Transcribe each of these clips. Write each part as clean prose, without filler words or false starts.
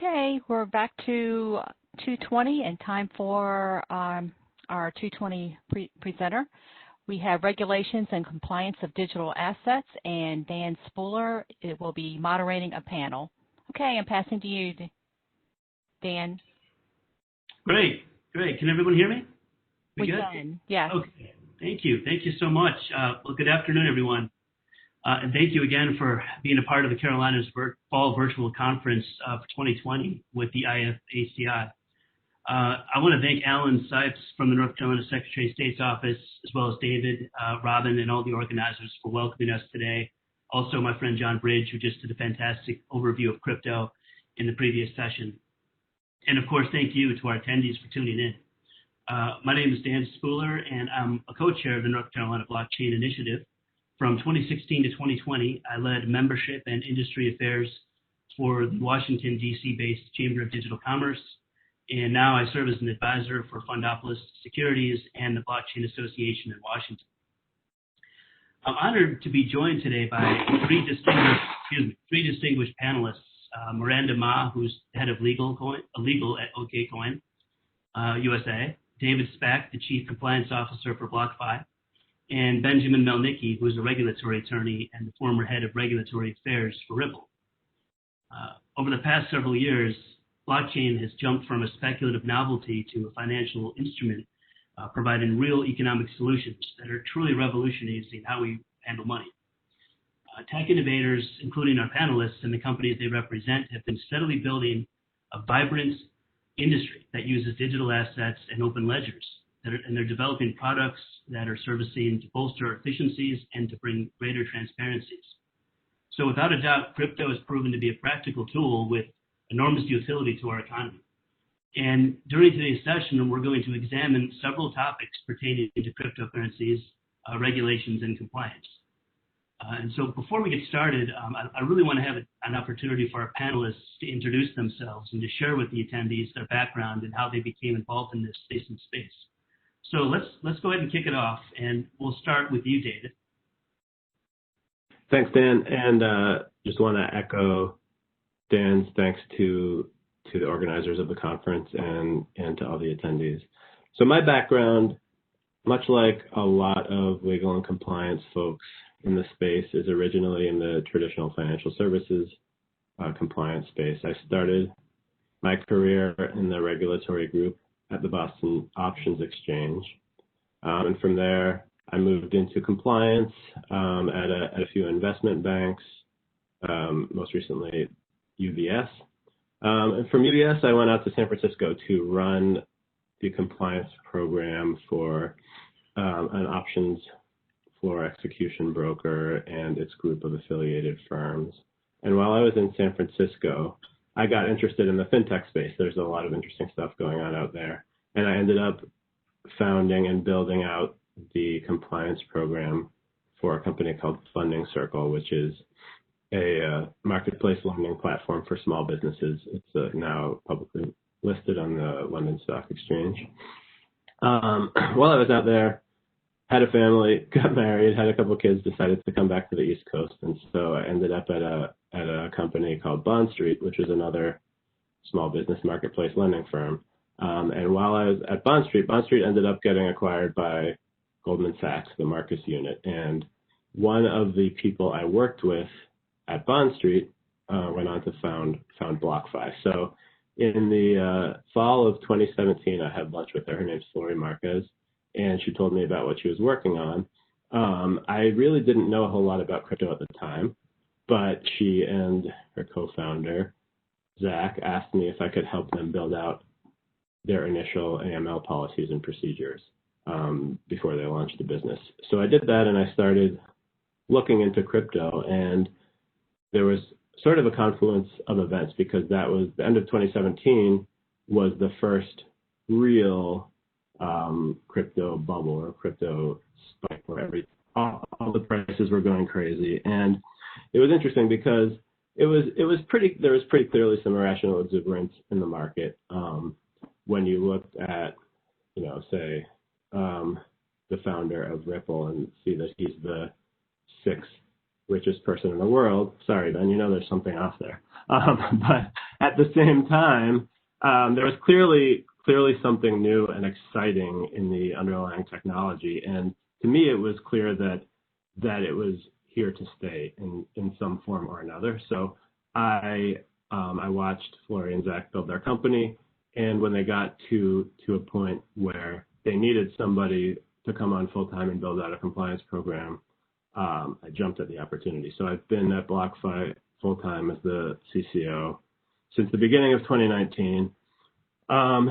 Okay, we're back to 220 and time for our 220 presenter. We have regulations and compliance of digital assets, and Dan Spuller will be moderating a panel. Okay, I'm passing to you, Dan. Great. Can everyone hear me? We can, yes. Okay, thank you. Thank you so much. Well, good afternoon, everyone. And thank you again for being a part of the Carolinas Fall Virtual Conference for 2020 with the IAFCI. I want to thank Alan Sipes from the North Carolina Secretary of State's office, as well as David, Robin, and all the organizers for welcoming us today. Also, my friend John Bridge, who just did a fantastic overview of crypto in the previous session. And of course, thank you to our attendees for tuning in. My name is Dan Spuller, and I'm a co-chair of the North Carolina Blockchain Initiative. From 2016 to 2020, I led membership and industry affairs for the Washington, D.C.-based Chamber of Digital Commerce, and now I serve as an advisor for Fundopolis Securities and the Blockchain Association in Washington. I'm honored to be joined today by three distinguished panelists: Miranda Ma, who's head of legal at OKCoin USA; David Spack, the chief compliance officer for BlockFi; and Benjamin Melnicki, who is a regulatory attorney and the former head of regulatory affairs for Ripple. Over the past several years, blockchain has jumped from a speculative novelty to a financial instrument, providing real economic solutions that are truly revolutionizing how we handle money. Tech innovators, including our panelists and the companies they represent, have been steadily building a vibrant industry that uses digital assets and open ledgers. And they're developing products that are servicing to bolster efficiencies and to bring greater transparencies. So without a doubt, crypto has proven to be a practical tool with enormous utility to our economy. And during today's session, we're going to examine several topics pertaining to cryptocurrencies, regulations, and compliance. And so before we get started, I really want to have an opportunity for our panelists to introduce themselves and to share with the attendees their background and how they became involved in this nascent space. So let's go ahead and kick it off, and we'll start with you, David. Thanks, Dan, and just want to echo Dan's thanks to the organizers of the conference and to all the attendees. So my background, much like a lot of legal and compliance folks in the space, is originally in the traditional financial services compliance space. I started my career in the regulatory group at the Boston Options Exchange. And from there, I moved into compliance at a few investment banks, most recently UBS. And from UBS, I went out to San Francisco to run the compliance program for an options floor execution broker and its group of affiliated firms. And while I was in San Francisco, I got interested in the fintech space. There's a lot of interesting stuff going on out there. And I ended up founding and building out the compliance program for a company called Funding Circle, which is a marketplace lending platform for small businesses. It's now publicly listed on the London Stock Exchange. While I was out there, had a family, got married, had a couple of kids, decided to come back to the East Coast. And so I ended up at a company called Bond Street, which is another small business marketplace lending firm. And while I was at Bond Street ended up getting acquired by Goldman Sachs, the Marcus unit. And one of the people I worked with at Bond Street went on to found BlockFi. So in the fall of 2017, I had lunch with her. Her name's Lori Marquez. And she told me about what she was working on. I really didn't know a whole lot about crypto at the time, but she and her co-founder, Zach, asked me if I could help them build out their initial AML policies and procedures before they launched the business. So I did that, and I started looking into crypto, and there was sort of a confluence of events because that was the end of 2017 was the first real crypto bubble or crypto spike where all the prices were going crazy. And it was interesting because there was pretty clearly some irrational exuberance in the market. When you looked at, say, the founder of Ripple and see that he's the sixth richest person in the world. Sorry, Ben, there's something off there. But at the same time, there was clearly something new and exciting in the underlying technology. And to me, it was clear that it was here to stay in some form or another. So I watched Flori and Zach build their company. And when they got to a point where they needed somebody to come on full time and build out a compliance program, I jumped at the opportunity. So I've been at BlockFi full time as the CCO since the beginning of 2019. And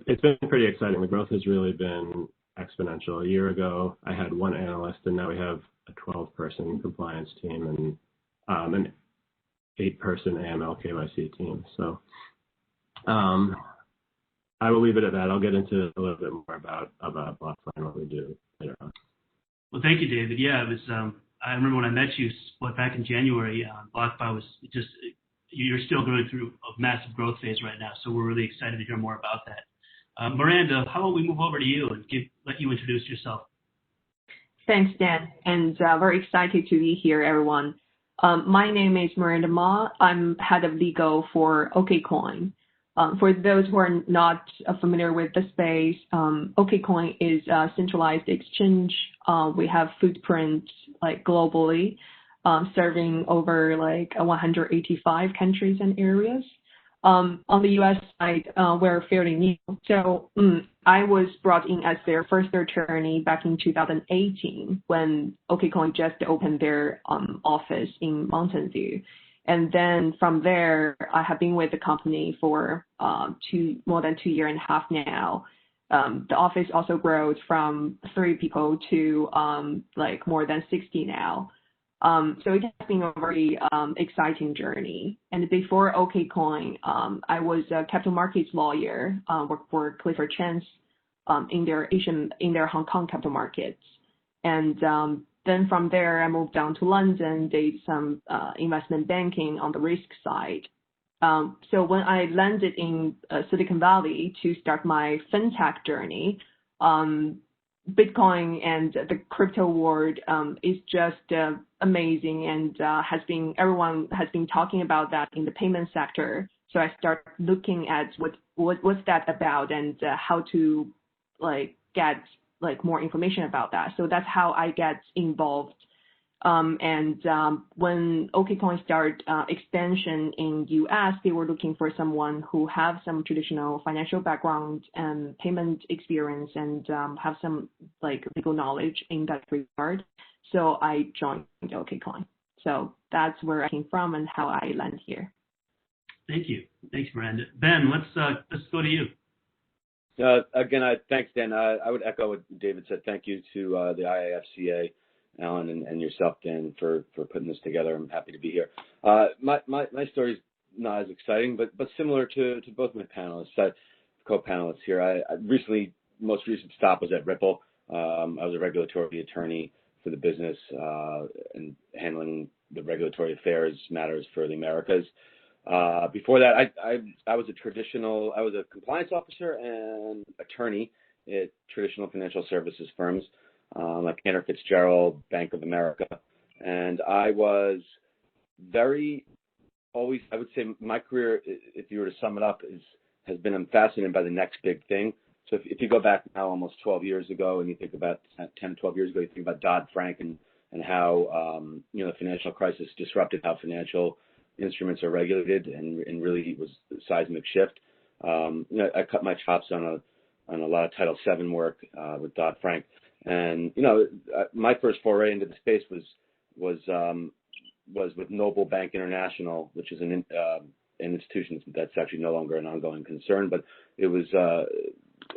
it's been pretty exciting. The growth has really been exponential. A year ago, I had one analyst, and now we have a 12-person compliance team and an 8-person AML KYC team. So I will leave it at that. I'll get into a little bit more about BlockFi and what we do later on. Well, thank you, David. Yeah, it was. I remember when I met you back in January. BlockFi was just. You're still going through a massive growth phase right now, so we're really excited to hear more about that. Miranda, how about we move over to you and let you introduce yourself? Thanks, Dan, and very excited to be here, everyone. My name is Miranda Ma. I'm head of legal for OKCoin. For those who are not familiar with the space, OKCoin is a centralized exchange. We have footprints globally, serving over 185 countries and areas. On the U.S. side, we're fairly new. So I was brought in as their first attorney back in 2018 when OKCoin just opened their office in Mountain View. And then from there, I have been with the company for more than 2 years and a half now. The office also grows from 3 people to more than 60 now. So it has been a very exciting journey. And before OKCoin, I was a capital markets lawyer, worked for Clifford Chance in their Hong Kong capital markets. And then from there, I moved down to London, did some investment banking on the risk side. So when I landed in Silicon Valley to start my fintech journey, Bitcoin and the crypto world is just amazing, and everyone has been talking about that in the payment sector. So I started looking at what's that about and how to get more information about that. So that's how I get involved. When OKCoin started expansion in US, they were looking for someone who have some traditional financial background and payment experience and have some legal knowledge in that regard. So I joined OKCoin. So that's where I came from and how I landed here. Thank you. Thanks, Miranda. Ben, let's go to you. Again, thanks, Dan. I would echo what David said. Thank you to the IAFCA, Alan, and yourself, Dan, for putting this together. I'm happy to be here. My story's not as exciting, but similar to both my panelists, co-panelists here. I most recent stop was at Ripple. I was a regulatory attorney for the business and handling the regulatory affairs matters for the Americas. Before that, I was a compliance officer and attorney at traditional financial services firms like Cantor Fitzgerald, Bank of America. And I was I would say my career, if you were to sum it up, has been I'm fascinated by the next big thing. So if you go back now almost 12 years ago and you think about 10, 12 years ago, you think about Dodd-Frank and how, the financial crisis disrupted how financial instruments are regulated and really was a seismic shift. I cut my chops on a lot of Title VII work with Dodd-Frank. And, my first foray into the space was with Noble Bank International, which is an institution that's actually no longer an ongoing concern, but it was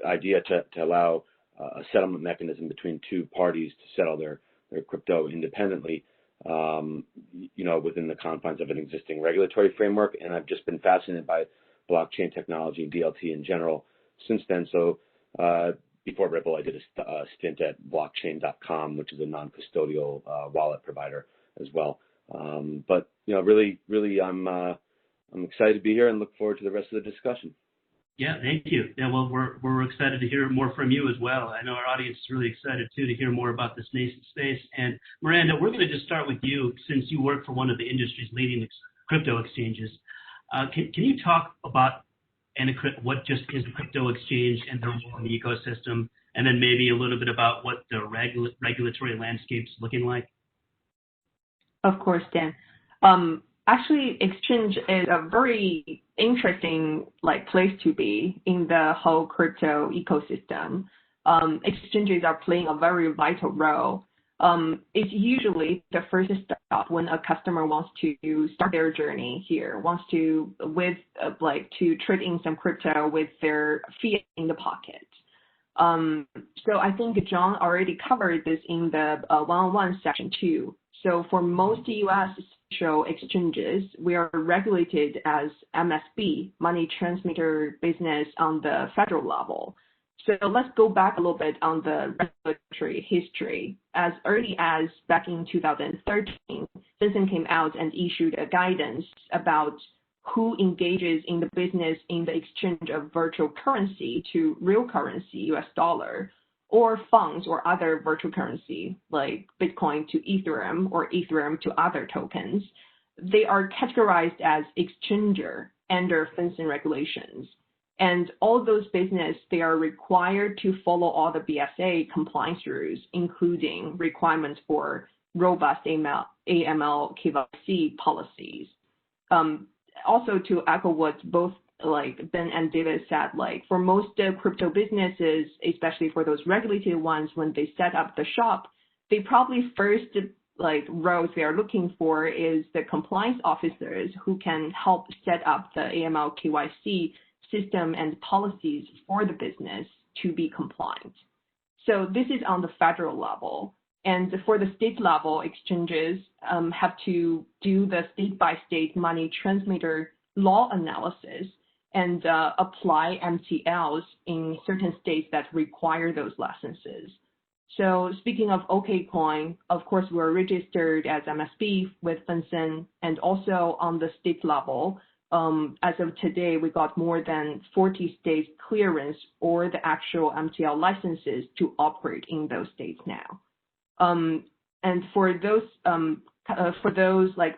idea to allow a settlement mechanism between 2 parties to settle their crypto independently, within the confines of an existing regulatory framework. And I've just been fascinated by blockchain technology and DLT in general since then. So before Ripple, I did a stint at blockchain.com, which is a non-custodial wallet provider as well. But really, I'm excited to be here and look forward to the rest of the discussion. Yeah, thank you. Yeah, well, we're excited to hear more from you as well. I know our audience is really excited too to hear more about this nascent space. And Miranda, we're going to just start with you since you work for one of the industry's leading crypto exchanges. Can you talk about what just is a crypto exchange and their role in the ecosystem, and then maybe a little bit about what the regulatory landscape's looking like? Of course, Dan. Actually, exchange is a very interesting place to be in the whole crypto ecosystem. Exchanges are playing a very vital role. It's usually the first stop when a customer wants to start their journey here, wants to to trade in some crypto with their fiat in the pocket. So I think John already covered this in the one-on-one section too. So for most U.S. central exchanges, we are regulated as MSB, money transmitter business, on the federal level. So let's go back a little bit on the regulatory history. As early as back in 2013, FinCEN came out and issued a guidance about who engages in the business in the exchange of virtual currency to real currency, US dollar, or funds or other virtual currency like Bitcoin to Ethereum or Ethereum to other tokens. They are categorized as exchanger under FinCEN regulations. And all those business, they are required to follow all the BSA compliance rules, including requirements for robust AML KYC policies. Also, to echo what both Ben and David said, for most crypto businesses, especially for those regulated ones, when they set up the shop, they probably first roles they are looking for is the compliance officers who can help set up the AML KYC system and policies for the business to be compliant. So this is on the federal level. And for the state level, exchanges have to do the state-by-state money transmitter law analysis and apply MTLs in certain states that require those licenses. So speaking of OKCoin, of course, we're registered as MSB with FinCEN, and also on the state level, as of today, we got more than 40 states clearance or the actual MTL licenses to operate in those states now. And for those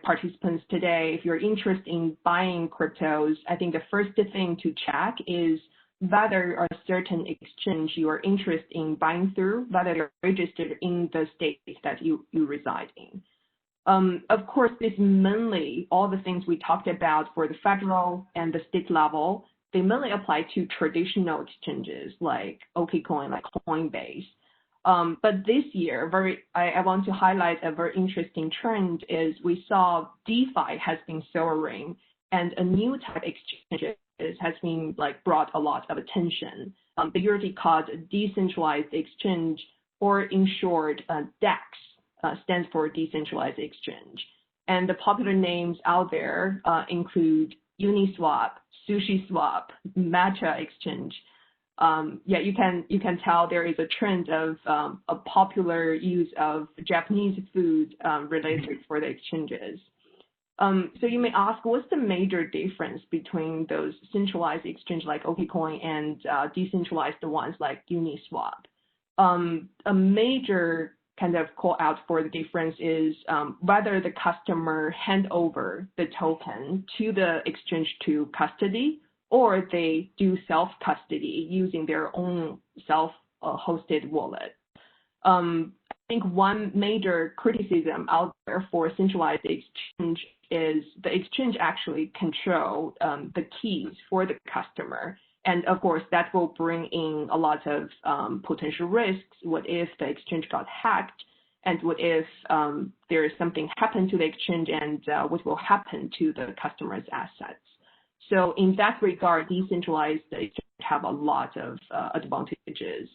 participants today, if you're interested in buying cryptos, I think the first thing to check is whether a certain exchange you are interested in buying through, whether you're registered in the state that you reside in. Of course, this mainly, all the things we talked about for the federal and the state level, they mainly apply to traditional exchanges like OKCoin, like Coinbase. But this year, I want to highlight a very interesting trend is we saw DeFi has been soaring, and a new type of exchanges has been brought a lot of attention. They usually called decentralized exchange, or in short, DEX, stands for decentralized exchange. And the popular names out there include Uniswap, SushiSwap, Matcha Exchange. You can tell there is a trend of a popular use of Japanese food related for the exchanges. So you may ask, what's the major difference between those centralized exchange like OKCoin and decentralized ones like Uniswap? A major kind of call out for the difference is whether the customer hand over the token to the exchange to custody, or they do self-custody using their own self-hosted wallet. I think one major criticism out there for centralized exchange is the exchange actually control the keys for the customer. And of course, that will bring in a lot of potential risks. What if the exchange got hacked? And what if there is something happened to the exchange, and what will happen to the customer's assets? So in that regard, decentralized exchange have a lot of advantages.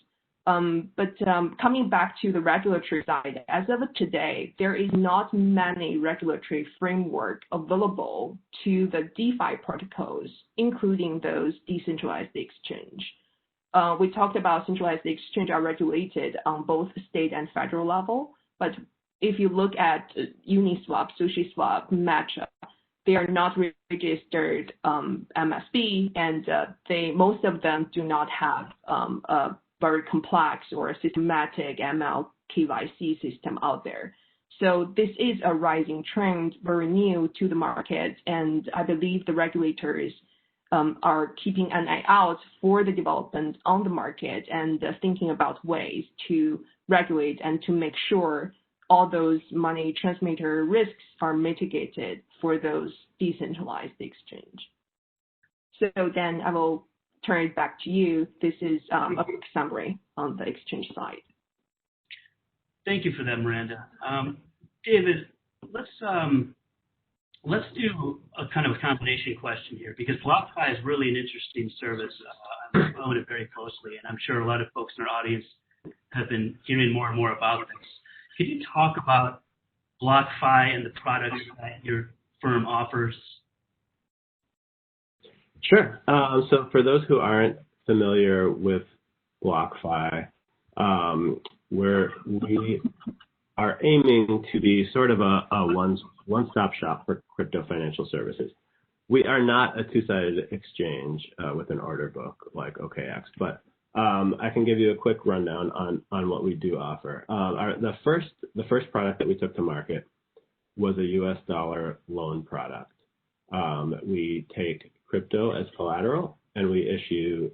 But coming back to the regulatory side, as of today, there is not many regulatory framework available to the DeFi protocols, including those decentralized exchange. We talked about centralized exchange are regulated on both state and federal level, but if you look at Uniswap, SushiSwap, Matcha, they are not registered MSB, and most of them do not have a very complex or systematic ML KYC system out there. So this is a rising trend, very new to the market, and I believe the regulators are keeping an eye out for the development on the market and thinking about ways to regulate and to make sure all those money transmitter risks are mitigated for those decentralized exchange. So Dan, I will turn it back to you. This is a quick summary on the exchange side. Thank you for that, Miranda. David, let's do a kind of a combination question here, because BlockFi is really an interesting service. I'm following it very closely, and I'm sure a lot of folks in our audience have been hearing more and more about this. Could you talk about BlockFi and the products that your firm offers? Sure. So for those who aren't familiar with BlockFi, we are aiming to be sort of a one-stop shop for crypto financial services. We are not a two-sided exchange with an order book like OKX, but I can give you a quick rundown on what we do offer. The first product that we took to market was a US dollar loan product. We take crypto as collateral, and we issue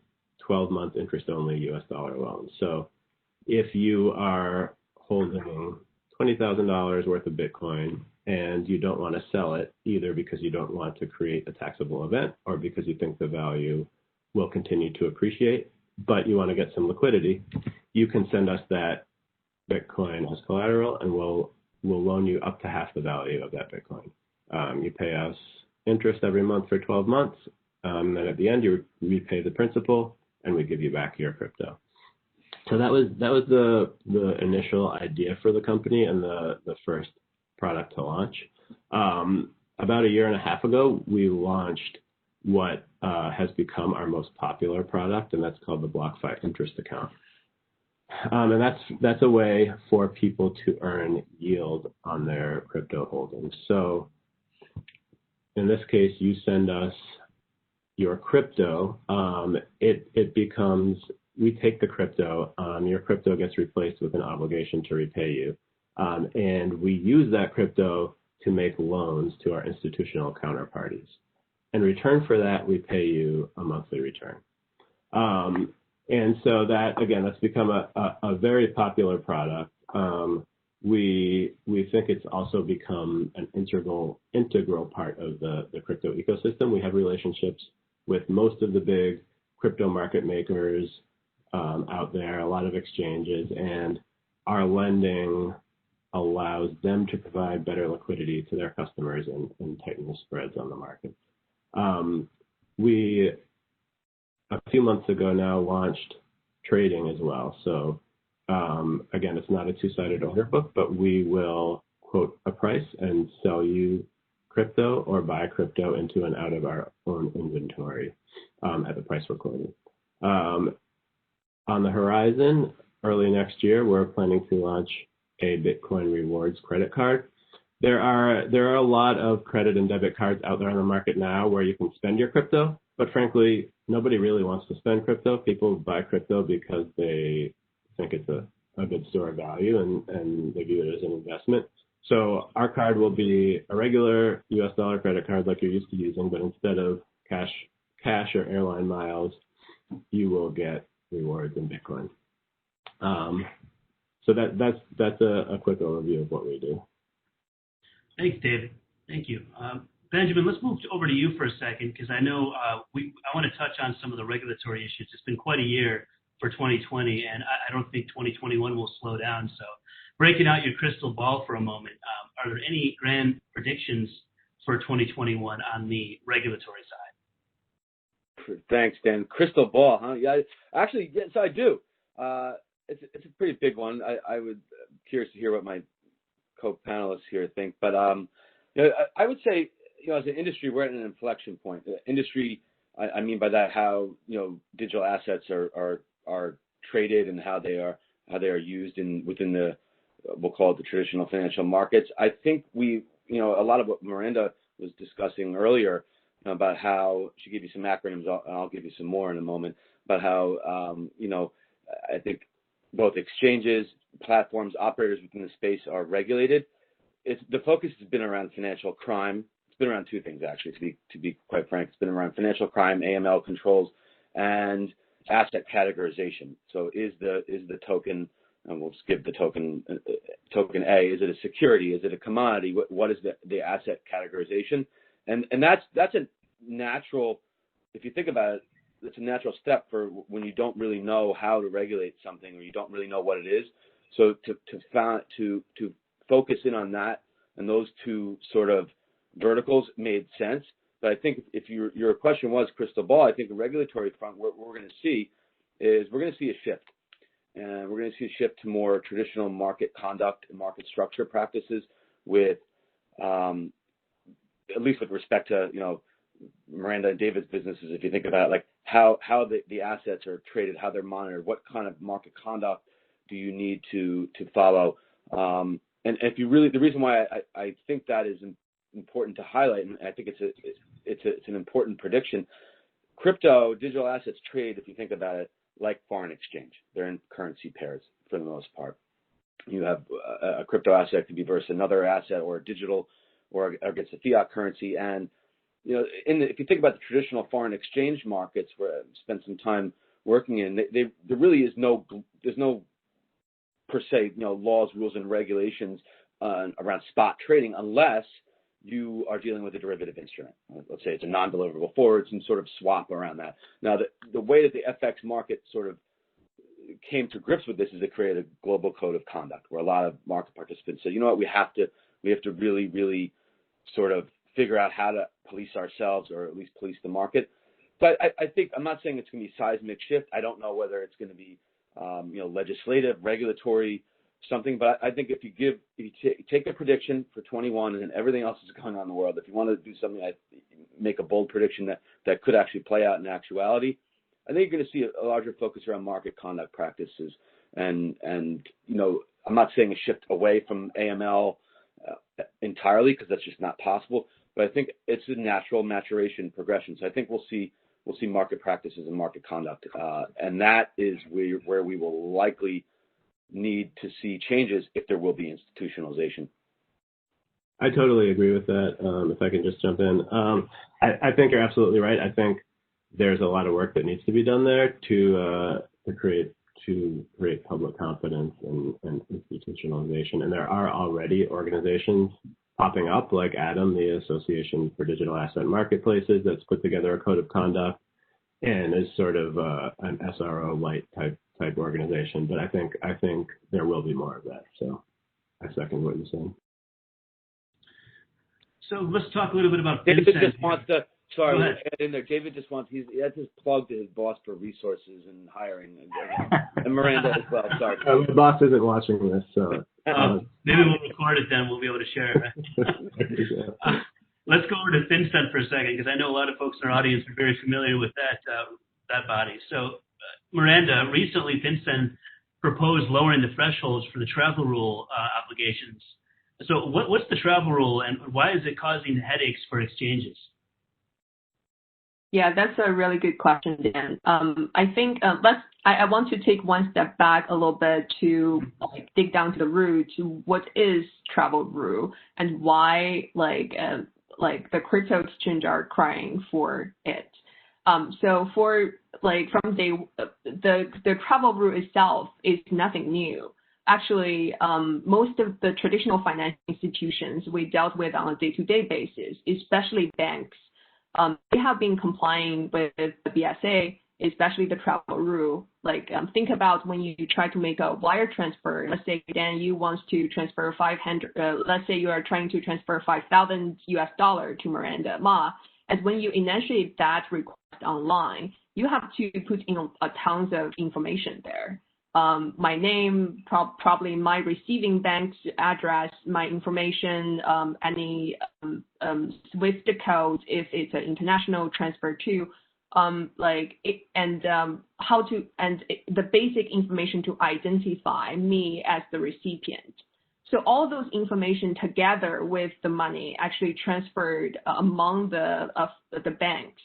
12-month interest-only US dollar loans. So if you are holding $20,000 worth of Bitcoin and you don't want to sell it, either because you don't want to create a taxable event or because you think the value will continue to appreciate, but you want to get some liquidity, you can send us that Bitcoin as collateral, and we'll loan you up to half the value of that Bitcoin. You pay us interest every month for 12 months, and then at the end you repay the principal, and we give you back your crypto. So that was the initial idea for the company and the first product to launch. About a year and a half ago, we launched what has become our most popular product, and that's called the BlockFi Interest Account. And that's a way for people to earn yield on their crypto holdings. So in this case, you send us your crypto. We take the crypto, your crypto gets replaced with an obligation to repay you. And we use that crypto to make loans to our institutional counterparties. In return for that, we pay you a monthly return. And so that, again, that's become a very popular product. We think it's also become an integral part of the crypto ecosystem. We have relationships with most of the big crypto market makers out there, a lot of exchanges, and our lending allows them to provide better liquidity to their customers and tighten the spreads on the market. We, a few months ago now, launched trading as well. So again, it's not a two-sided order book, but we will quote a price and sell you crypto or buy crypto into and out of our own inventory at the price we're quoting. On the horizon, early next year, we're planning to launch a Bitcoin rewards credit card. There are a lot of credit and debit cards out there on the market now where you can spend your crypto, but frankly, nobody really wants to spend crypto. People buy crypto because they think it's a good store of value and they view it as an investment. So our card will be a regular US dollar credit card like you're used to using, but instead of cash or airline miles, you will get rewards in Bitcoin. So that's a quick overview of what we do. Thanks, David. Thank you. Benjamin, let's move over to you for a second, because I know I want to touch on some of the regulatory issues. It's been quite a year for 2020, and I don't think 2021 will slow down. So breaking out your crystal ball for a moment, are there any grand predictions for 2021 on the regulatory side? Thanks, Dan. Crystal ball, huh? Yeah, actually, yes, I do. It's a pretty big one. I would curious to hear what my co-panelists here think, but I would say, as an industry, we're at an inflection point. The industry, I mean by that how digital assets are traded and how they are used within the, we'll call it the traditional financial markets. I think a lot of what Miranda was discussing earlier about how she gave you some acronyms. I'll give you some more in a moment about how I think both exchanges, platforms, operators within the space are regulated. The focus has been around financial crime. It's been around two things, actually, to be quite frank. It's been around financial crime, AML controls, and asset categorization. So is the token, and we'll just give the token A, is it a security? Is it a commodity? What is the asset categorization? And that's a natural, if you think about it, it's a natural step for when you don't really know how to regulate something or you don't really know what it is. So to focus in on that and those two sort of verticals made sense. But I think if your question was crystal ball, I think the regulatory front, what we're going to see is we're going to see a shift. And we're going to see a shift to more traditional market conduct and market structure practices with, at least with respect to, Miranda and David's businesses, if you think about like how the assets are traded, how they're monitored, what kind of market conduct do you need to follow? And if you really, the reason why I think that is important to highlight, and I think it's an important prediction. Crypto, digital assets trade, if you think about it, like foreign exchange. They're in currency pairs for the most part. You have a crypto asset could be versus another asset or a digital or against a fiat currency. And, if you think about the traditional foreign exchange markets where I've spent some time working in, there really is there's no per se, laws, rules, and regulations around spot trading unless you are dealing with a derivative instrument. Let's say it's a non-deliverable forward, some sort of swap around that. Now, the way that the FX market sort of came to grips with this is it created a global code of conduct where a lot of market participants said, you know what, we have to really, really sort of figure out how to police ourselves or at least police the market. But I think, I'm not saying it's going to be seismic shift. I don't know whether it's going to be, legislative, regulatory, something. But I think if you take a prediction for 21 and everything else is going on in the world, if you want to do something, make a bold prediction that could actually play out in actuality, I think you're going to see a larger focus around market conduct practices. And I'm not saying a shift away from AML entirely because that's just not possible. But I think it's a natural maturation progression. So I think we'll see market practices and market conduct, and that is where we will likely need to see changes if there will be institutionalization. I totally agree with that. If I can just jump in, I think you're absolutely right. I think there's a lot of work that needs to be done there to create public confidence and institutionalization. And there are already organizations popping up like ADAM, the Association for Digital Asset Marketplaces, that's put together a code of conduct and is sort of an SRO light type organization. But I think there will be more of that. So I second what you're saying. So let's talk a little bit about David FinCEN. just wants to. Sorry, in there. David just wants. He has his plug to his boss for resources and hiring, and Miranda as well. Sorry, my boss isn't watching this, so maybe we'll record it. Then we'll be able to share it. Let's go over to FinCEN for a second because I know a lot of folks in our audience are very familiar with that body. So, Miranda, recently FinCEN proposed lowering the thresholds for the travel rule obligations. So, what's the travel rule, and why is it causing headaches for exchanges? Yeah, that's a really good question, Dan. I think I want to take one step back a little bit to dig down to the root to what is travel rule and why the crypto exchange are crying for it. So from the travel rule itself is nothing new. Actually, most of the traditional financial institutions we dealt with on a day-to-day basis, especially banks, they have been complying with the BSA, especially the travel rule. Think about when you try to make a wire transfer. Let's say Dan, you want to transfer 500. Let's say you are trying to transfer $5,000 to Miranda Ma, and when you initiate that request online, you have to put in a tons of information there. My name, probably my receiving bank's address, my information, any SWIFT code if it's an international transfer too, the basic information to identify me as the recipient. So all those information together with the money actually transferred among the banks.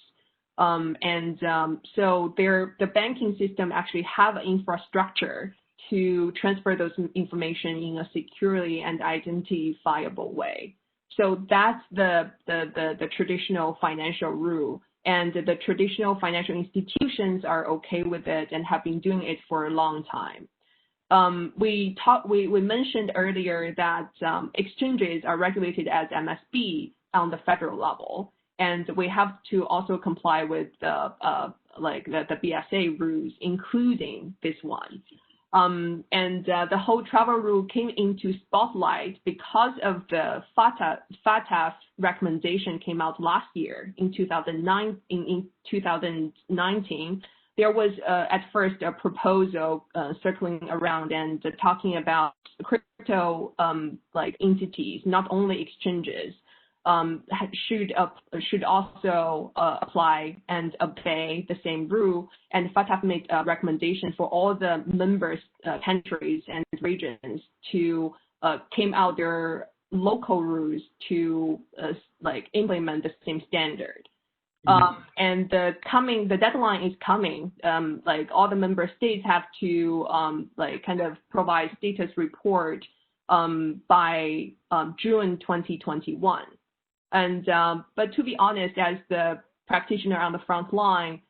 So the banking system actually have an infrastructure to transfer those information in a securely and identifiable way. So that's the traditional financial rule, and the traditional financial institutions are okay with it and have been doing it for a long time. We mentioned earlier that exchanges are regulated as MSB on the federal level, and we have to also comply with the BSA rules, including this one. The whole travel rule came into spotlight because of the FATF recommendation came out last year in 2019. There was at first a proposal circling around and talking about crypto entities, not only exchanges, should also apply and obey the same rule. And FATF made a recommendation for all the members, countries and regions to came out their local rules to implement the same standard. And the deadline is coming. All the member states have to kind of provide status report by June 2021. And but to be honest, as the practitioner on the front line,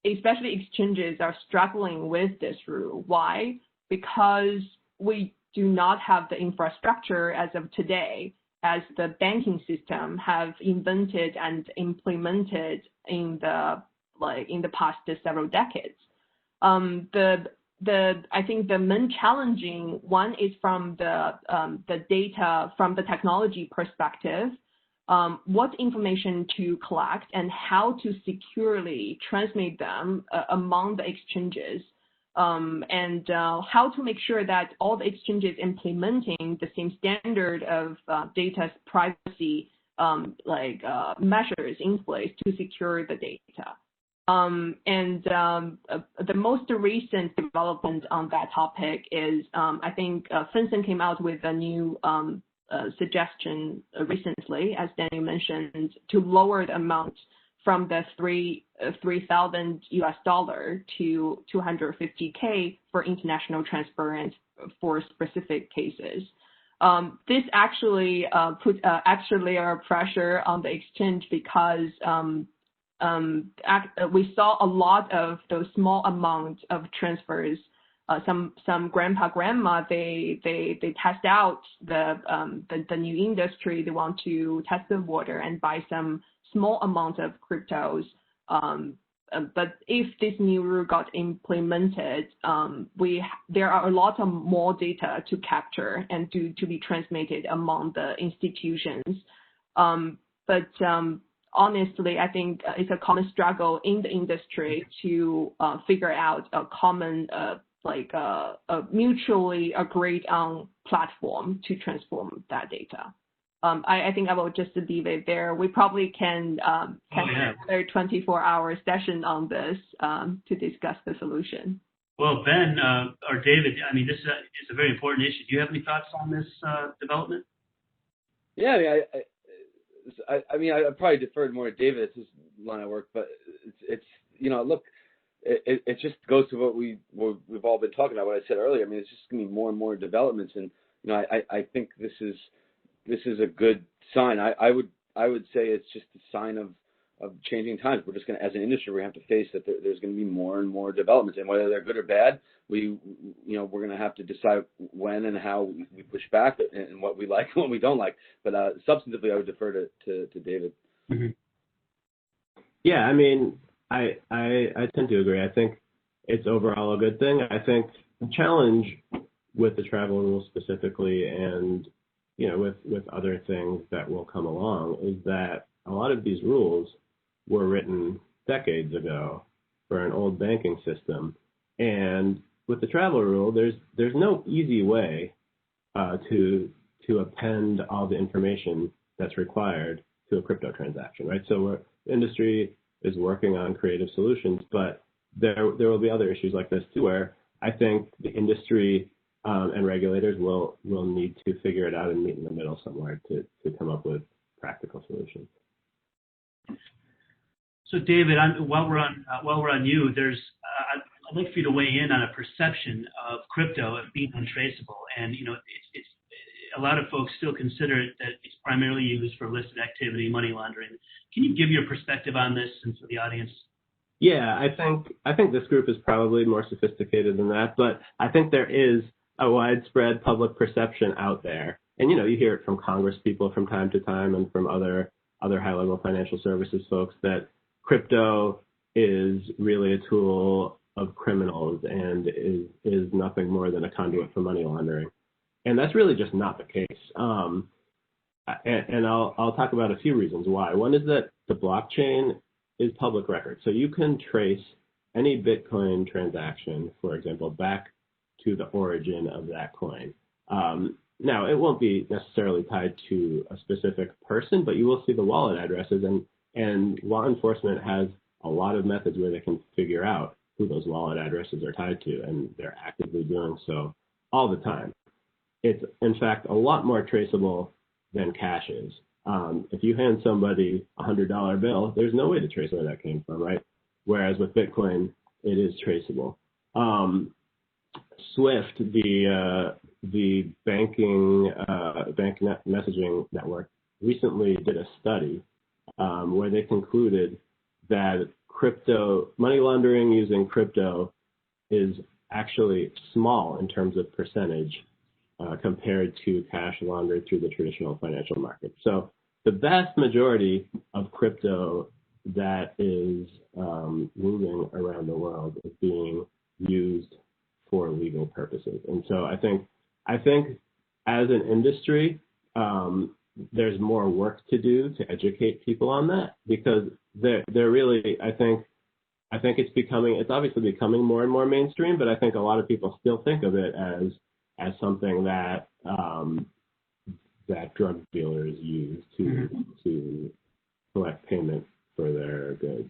especially exchanges are struggling with this rule. Why? Because we do not have the infrastructure as of today, as the banking system have invented and implemented in the past several decades. I think the main challenging one is from the data, from the technology perspective. What information to collect and how to securely transmit them among the exchanges, and how to make sure that all the exchanges implementing the same standard of data privacy measures in place to secure the data. The most recent development on that topic is I think FinCEN came out with a new suggestion recently, as Danny mentioned, to lower the amount from the $3,000 to $250K for international transference for specific cases. This actually put extra layer of pressure on the exchange because we saw a lot of those small amounts of transfers. Some grandpa, grandma, they test out the new industry. They want to test the water and buy some small amount of cryptos. But if this new rule got implemented, there are a lot of more data to capture and to be transmitted among the institutions. But honestly, I think it's a common struggle in the industry to figure out a common a mutually agreed on platform to transform that data. I think I will just leave it there. We probably can have a 24-hour session on this to discuss the solution. Well, Ben or David, I mean, this is a very important issue. Do you have any thoughts on this development? Yeah, I mean, I probably deferred more to David. It's his line of work, but it's look. It just goes to what we've all been talking about. What I said earlier. I mean, it's just going to be more and more developments, and I think this is a good sign. I would say it's just a sign of changing times. We're just going to, as an industry, we have to face that there's going to be more and more developments, and whether they're good or bad, we're going to have to decide when and how we push back and what we like and what we don't like. But substantively, I would defer to David. Mm-hmm. Yeah, I mean, I tend to agree. I think it's overall a good thing. I think the challenge with the travel rules specifically, and with other things that will come along, is that a lot of these rules were written decades ago for an old banking system, and with the travel rule, there's no easy way to append all the information that's required to a crypto transaction, right? So the industry is working on creative solutions, but there will be other issues like this too, where I think the industry and regulators will need to figure it out and meet in the middle somewhere to come up with practical solutions. So, David, while we're on you, I'd like for you to weigh in on a perception of crypto as being untraceable, and it's a lot of folks still consider it that it's primarily used for illicit activity, money laundering. Can you give your perspective on this and for the audience? Yeah, I think this group is probably more sophisticated than that, but I think there is a widespread public perception out there, and you hear it from Congress people from time to time and from other high-level financial services folks that crypto is really a tool of criminals and is nothing more than a conduit for money laundering. And that's really just not the case. And I'll talk about a few reasons why. One is that the blockchain is public record. So you can trace any Bitcoin transaction, for example, back to the origin of that coin. Now, it won't be necessarily tied to a specific person, but you will see the wallet addresses, and law enforcement has a lot of methods where they can figure out who those wallet addresses are tied to, and they're actively doing so all the time. It's, in fact, a lot more traceable than cash is. If you hand somebody a $100 bill, there's no way to trace where that came from, right? Whereas with Bitcoin, it is traceable. SWIFT, the bank messaging network, recently did a study where they concluded that money laundering using crypto is actually small in terms of percentage compared to cash laundered through the traditional financial market. So the vast majority of crypto that is moving around the world is being used for legal purposes. And so I think as an industry, there's more work to do to educate people on that, because they're really, I think it's obviously becoming more and more mainstream, but I think a lot of people still think of it as something that that drug dealers use to collect payment for their goods.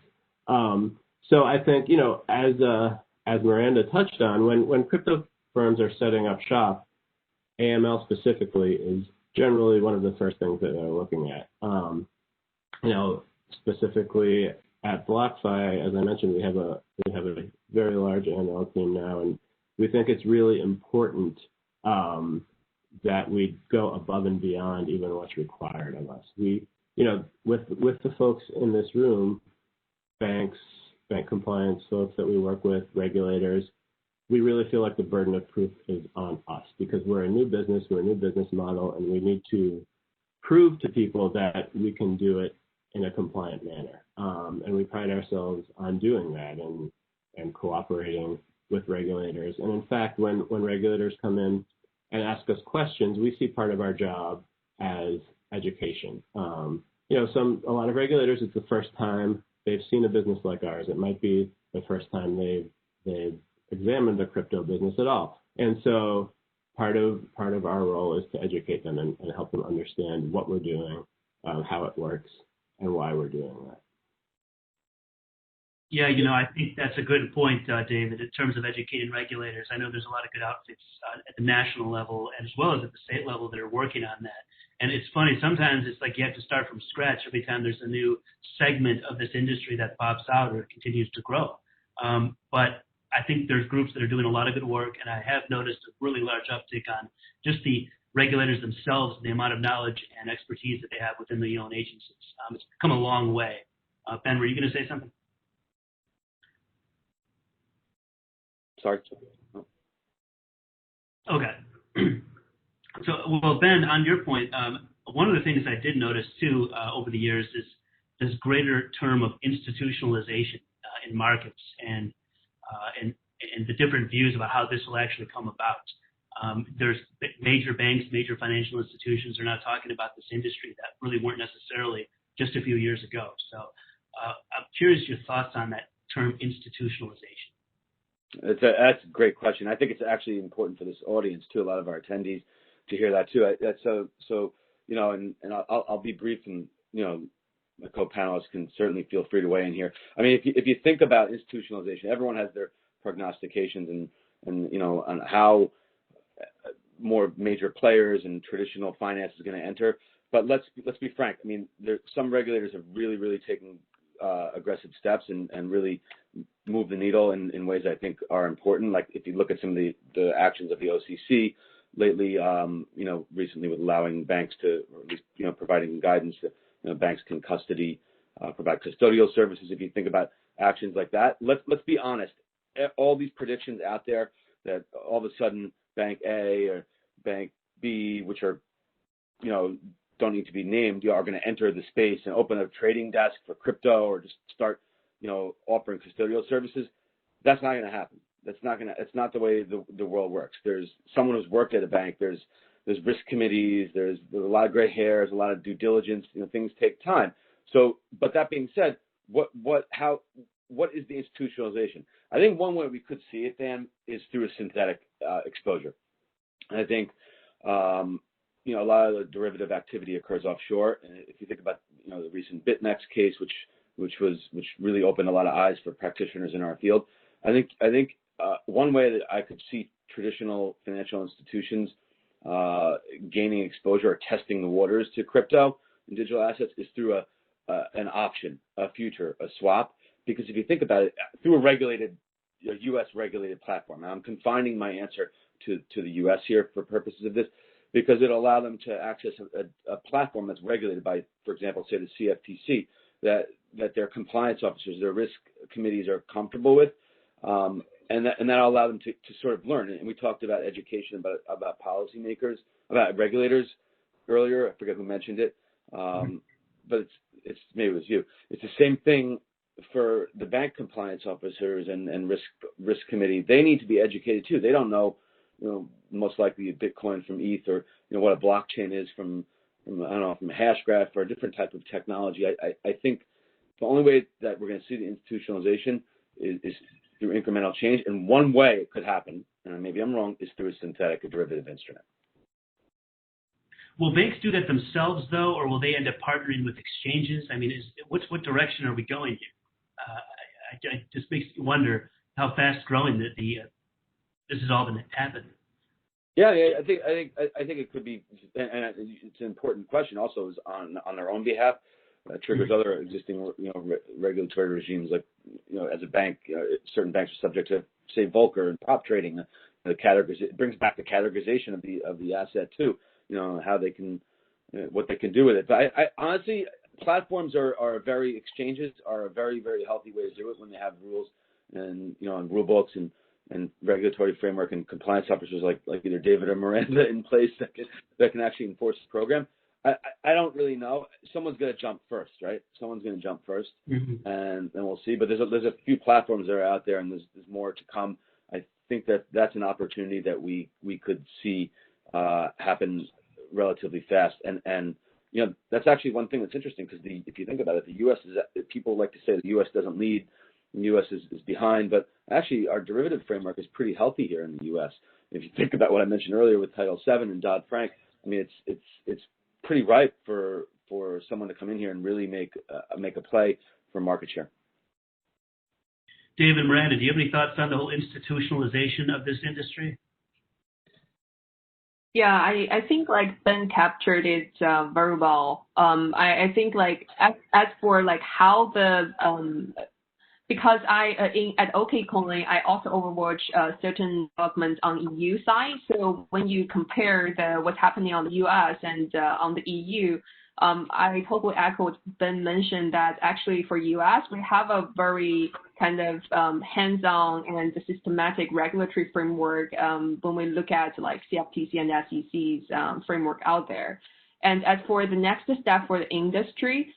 So I think, as Miranda touched on, when crypto firms are setting up shop, AML specifically is generally one of the first things that they're looking at. Specifically at BlockFi, as I mentioned, we have a very large AML team now, and we think it's really important that we go above and beyond even what's required of us. We, with the folks in this room, banks, bank compliance folks that we work with, regulators, we really feel like the burden of proof is on us, because we're a new business model, and we need to prove to people that we can do it in a compliant manner. And we pride ourselves on doing that and cooperating with regulators. And in fact, when regulators come in and ask us questions, we see part of our job as education. A lot of regulators, it's the first time they've seen a business like ours. It might be the first time they've examined a crypto business at all. And so part of our role is to educate them and help them understand what we're doing, how it works, and why we're doing that. Yeah, I think that's a good point, David, in terms of educating regulators. I know there's a lot of good outfits at the national level as well as at the state level that are working on that. And it's funny, sometimes it's like you have to start from scratch every time there's a new segment of this industry that pops out or continues to grow. But I think there's groups that are doing a lot of good work, and I have noticed a really large uptick on just the regulators themselves, the amount of knowledge and expertise that they have within their own agencies. It's come a long way. Ben, were you going to say something? Sorry. Okay. So, well, Ben, on your point, one of the things I did notice too over the years is this greater term of institutionalization in markets and the different views about how this will actually come about. There's major banks, major financial institutions are now talking about this industry that really weren't necessarily just a few years ago. So I'm curious your thoughts on that term institutionalization. That's a great question. I think it's actually important for this audience too, a lot of our attendees, to hear that too. And I'll be brief, and my co-panelists can certainly feel free to weigh in here. I mean, if you think about institutionalization, everyone has their prognostications and on how more major players and traditional finance is going to enter. But let's be frank. I mean, some regulators have really taken aggressive steps and really move the needle in ways I think are important. Like if you look at some of the actions of the OCC lately, recently with allowing banks to, or at least, providing guidance that banks can provide custodial services. If you think about actions like that, let's be honest. All these predictions out there that all of a sudden Bank A or Bank B, which are, don't need to be named, are going to enter the space and open a trading desk for crypto or just start, offering custodial services. That's not going to happen. It's not the way the world works. There's someone who's worked at a bank. There's risk committees. There's a lot of gray hairs, a lot of due diligence. Things take time. So, but that being said, what is the institutionalization? I think one way we could see it, Dan, is through a synthetic exposure. And I think, a lot of the derivative activity occurs offshore. And if you think about, the recent BitMEX case, which really opened a lot of eyes for practitioners in our field. I think one way that I could see traditional financial institutions gaining exposure or testing the waters to crypto and digital assets is through an option, a future, a swap. Because if you think about it, through a U.S. regulated platform, and I'm confining my answer to the U.S. here for purposes of this, because it'll allow them to access a platform that's regulated by, for example, say the CFTC, that their compliance officers, their risk committees are comfortable with, and that'll allow them to sort of learn. And we talked about education about policymakers, about regulators earlier. I forget who mentioned it, but it's maybe it was you. It's the same thing for the bank compliance officers and risk committee. They need to be educated too. They don't know, most likely a Bitcoin from ETH or what a blockchain is from Hashgraph or a different type of technology. I think the only way that we're going to see the institutionalization is through incremental change. And one way it could happen, and maybe I'm wrong, is through a synthetic, a derivative instrument. Will banks do that themselves, though, or will they end up partnering with exchanges? I mean, what direction are we going here? It just makes you wonder how fast growing this is all going to happen. Yeah, I think it could be, and it's an important question. Also, is on their own behalf, triggers other existing regulatory regimes. Like as a bank, certain banks are subject to, say, Volcker and prop trading. The categories, it brings back the categorization of the asset too. How they can, what they can do with it. But I honestly, platforms exchanges are a very, very healthy way to do it when they have rules and and rule books and regulatory framework and compliance officers like either David or Miranda in place that can actually enforce the program. I don't really know. Someone's going to jump first, right? Someone's going to jump first, and we'll see. But there's a few platforms that are out there, and there's more to come. I think that's an opportunity that we could see happen relatively fast, and that's actually one thing that's interesting, because if you think about it, the U.S. people like to say the U.S. doesn't lead, the U.S. is behind, but actually our derivative framework is pretty healthy here in the U.S. If you think about what I mentioned earlier with Title VII and Dodd-Frank, I mean it's pretty ripe for someone to come in here and really make a play for market share. David, Miranda, do you have any thoughts on the whole institutionalization of this industry? Yeah, I think Ben captured it very well. I think as for how the because at OKCoin I also overwatch certain developments on EU side. So when you compare what's happening on the US and on the EU, I totally echo what Ben mentioned, that actually for US we have a very kind of hands-on and systematic regulatory framework when we look at CFTC and SEC's framework out there. And as for the next step for the industry,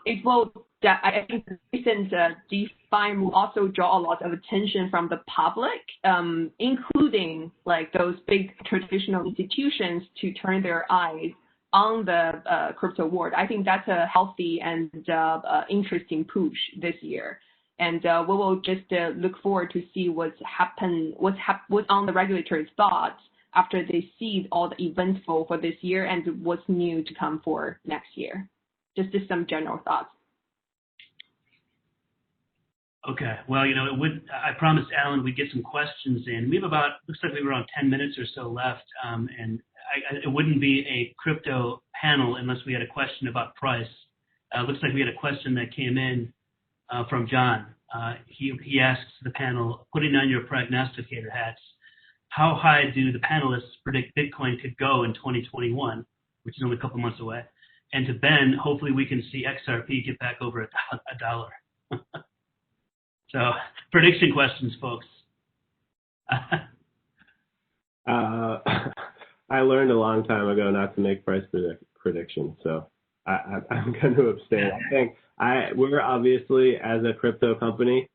it will. I think the recent DeFi will also draw a lot of attention from the public, including those big traditional institutions to turn their eyes on the crypto world. I think that's a healthy and interesting push this year. And we will just look forward to see what's on the regulatory thoughts after they see all the eventful for this year and what's new to come for next year. Just some general thoughts. Okay. Well, I promised Alan we'd get some questions in. We have looks like we have around 10 minutes or so left, and it wouldn't be a crypto panel unless we had a question about price. Looks like we had a question that came in from John. He asks the panel, putting on your prognosticator hats, how high do the panelists predict Bitcoin could go in 2021, which is only a couple months away? And to Ben, hopefully we can see XRP get back over a dollar. So, prediction questions, folks. I learned a long time ago not to make price predictions, so I'm going to abstain. I think we're obviously, as a crypto company,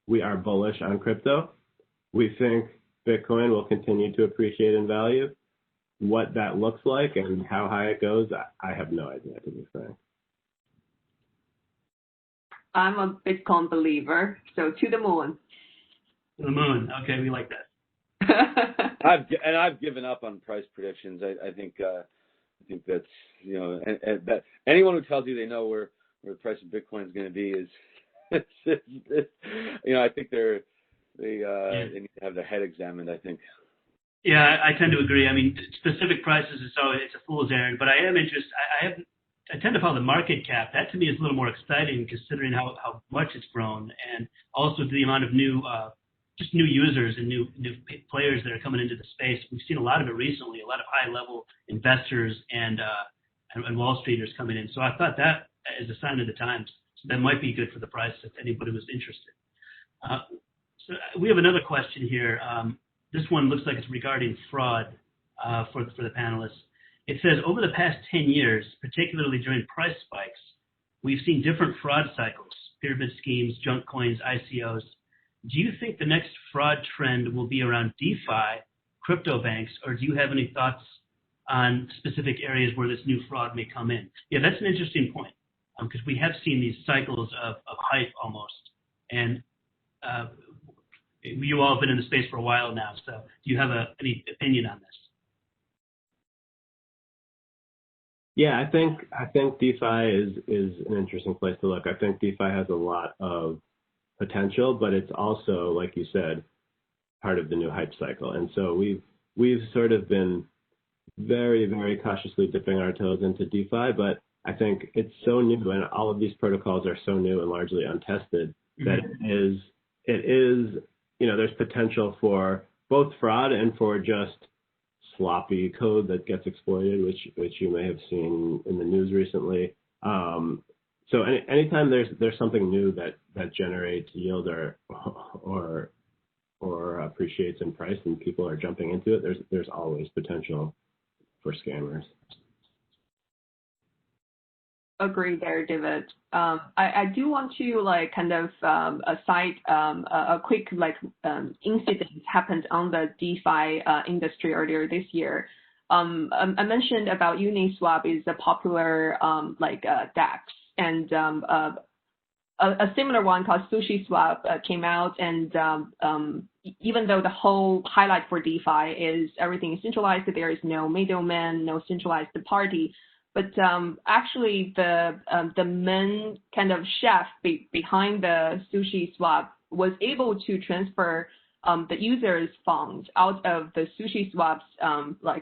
we are bullish on crypto. We think Bitcoin will continue to appreciate in value. What that looks like and how high it goes, I have no idea, to be frank. I'm a Bitcoin believer, so to the moon. To the moon. Okay, we like that. I've given up on price predictions. I think that's that anyone who tells you they know where the price of Bitcoin is going to be is I think they need to have their head examined. I think. Yeah, I tend to agree. I mean, specific prices it's a fool's errand, but I am interested. I tend to follow the market cap. That to me is a little more exciting considering how much it's grown, and also the amount of new users and new players that are coming into the space. We've seen a lot of it recently, a lot of high-level investors and Wall Streeters coming in. So I thought that is a sign of the times. So that might be good for the price if anybody was interested. So we have another question here. This one looks like it's regarding fraud for the panelists. It says, over the past 10 years, particularly during price spikes, we've seen different fraud cycles, pyramid schemes, junk coins, ICOs. Do you think the next fraud trend will be around DeFi, crypto banks, or do you have any thoughts on specific areas where this new fraud may come in? Yeah, that's an interesting point, because we have seen these cycles of hype almost. And you all have been in the space for a while now, so do you have any opinion on this? Yeah, I think DeFi is an interesting place to look. I think DeFi has a lot of potential, but it's also, like you said, part of the new hype cycle. And so we've sort of been very, very cautiously dipping our toes into DeFi, but I think it's so new, and all of these protocols are so new and largely untested that it is there's potential for both fraud and for just sloppy code that gets exploited, which you may have seen in the news recently. So anytime there's something new that generates yield or appreciates in price and people are jumping into it, there's always potential for scammers. Agree there, David. I do want to cite a quick incident happened on the DeFi industry earlier this year. I mentioned about Uniswap is a popular DEX, and a similar one called SushiSwap came out, and even though the whole highlight for DeFi is everything is centralized, there is no middleman, no centralized party. But actually, the main kind of chef behind the SushiSwap was able to transfer the user's funds out of the SushiSwap's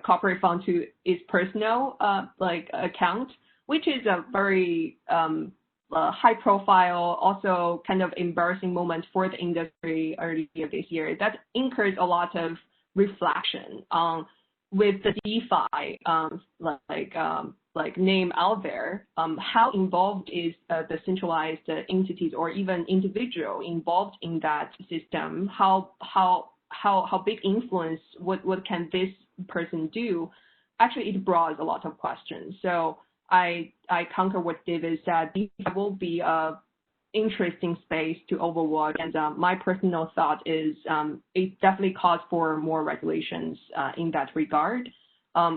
corporate fund to its personal account, which is a very high profile, also kind of embarrassing moment for the industry earlier this year. That incurs a lot of reflection with the DeFi name out there. How involved is the centralized entities or even individual involved in that system? How big influence? What can this person do? Actually, it brought a lot of questions. So I concur what David said. DeFi will be a interesting space to overwatch, and my personal thought is it definitely calls for more regulations in that regard.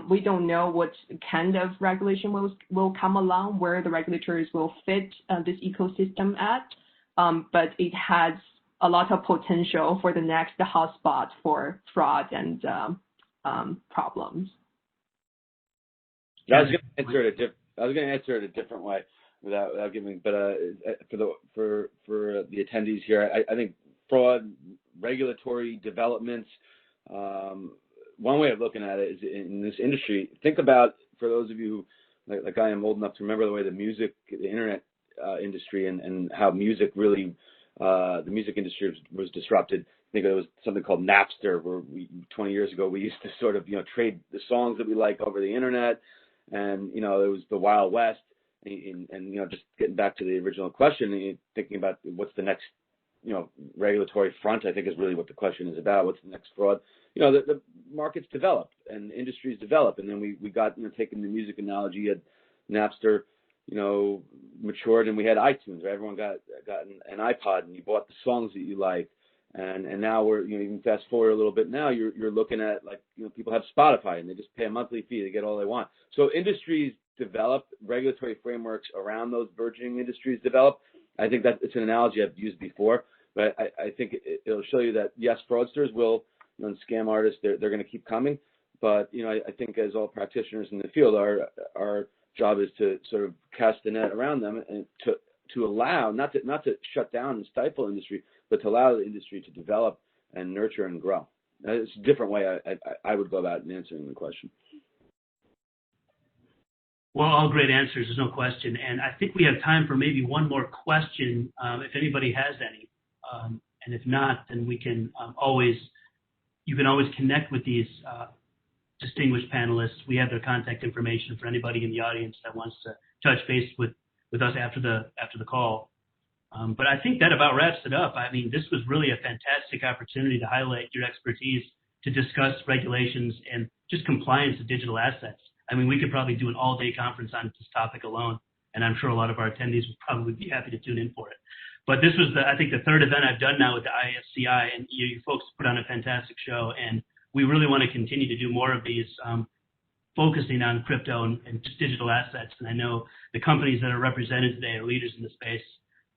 We don't know what kind of regulation will come along, where the regulators will fit this ecosystem at, but it has a lot of potential for the next hotspot for fraud and problems. I was going to answer it a different way. without giving, but for the attendees here, I think fraud, regulatory developments. One way of looking at it is in this industry. Think about, for those of you like I am old enough to remember the way the internet industry and how music really, the music industry was disrupted. I think it was something called Napster, where 20 years ago we used to sort of trade the songs that we like over the internet, and it was the Wild West. And just getting back to the original question, thinking about what's the next regulatory front, I think is really what the question is about. What's the next fraud? The markets develop and industries develop, and then we got taking the music analogy, at Napster matured, and we had iTunes, right? Everyone got an iPod, and you bought the songs that you like, and now we're even fast forward a little bit, now you're looking at people have Spotify, and they just pay a monthly fee to get all they want. So industries develop, regulatory frameworks around those burgeoning industries develop. I think that it's an analogy I've used before, but I think it'll show you that yes, fraudsters will, and scam artists, they're going to keep coming. But I think as all practitioners in the field, our job is to sort of cast the net around them and to allow, not to shut down and stifle industry, but to allow the industry to develop and nurture and grow. It's a different way I would go about answering the question. Well, all great answers, there's no question. And I think we have time for maybe one more question, if anybody has any. And if not, then we can you can always connect with these distinguished panelists. We have their contact information for anybody in the audience that wants to touch base with us after the call. But I think that about wraps it up. I mean, this was really a fantastic opportunity to highlight your expertise, to discuss regulations and just compliance of digital assets. I mean, we could probably do an all-day conference on this topic alone, and I'm sure a lot of our attendees would probably be happy to tune in for it. But this was, I think, the third event I've done now with the IAFCI, and you folks put on a fantastic show, and we really want to continue to do more of these, focusing on crypto and just digital assets. And I know the companies that are represented today are leaders in the space.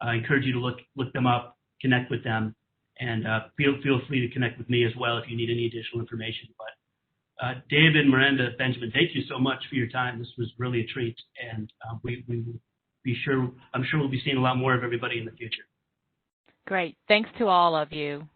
I encourage you to look them up, connect with them, and feel free to connect with me as well if you need any additional information. But David, Miranda, Benjamin, thank you so much for your time. This was really a treat, and we will be sure. I'm sure we'll be seeing a lot more of everybody in the future. Great. Thanks to all of you.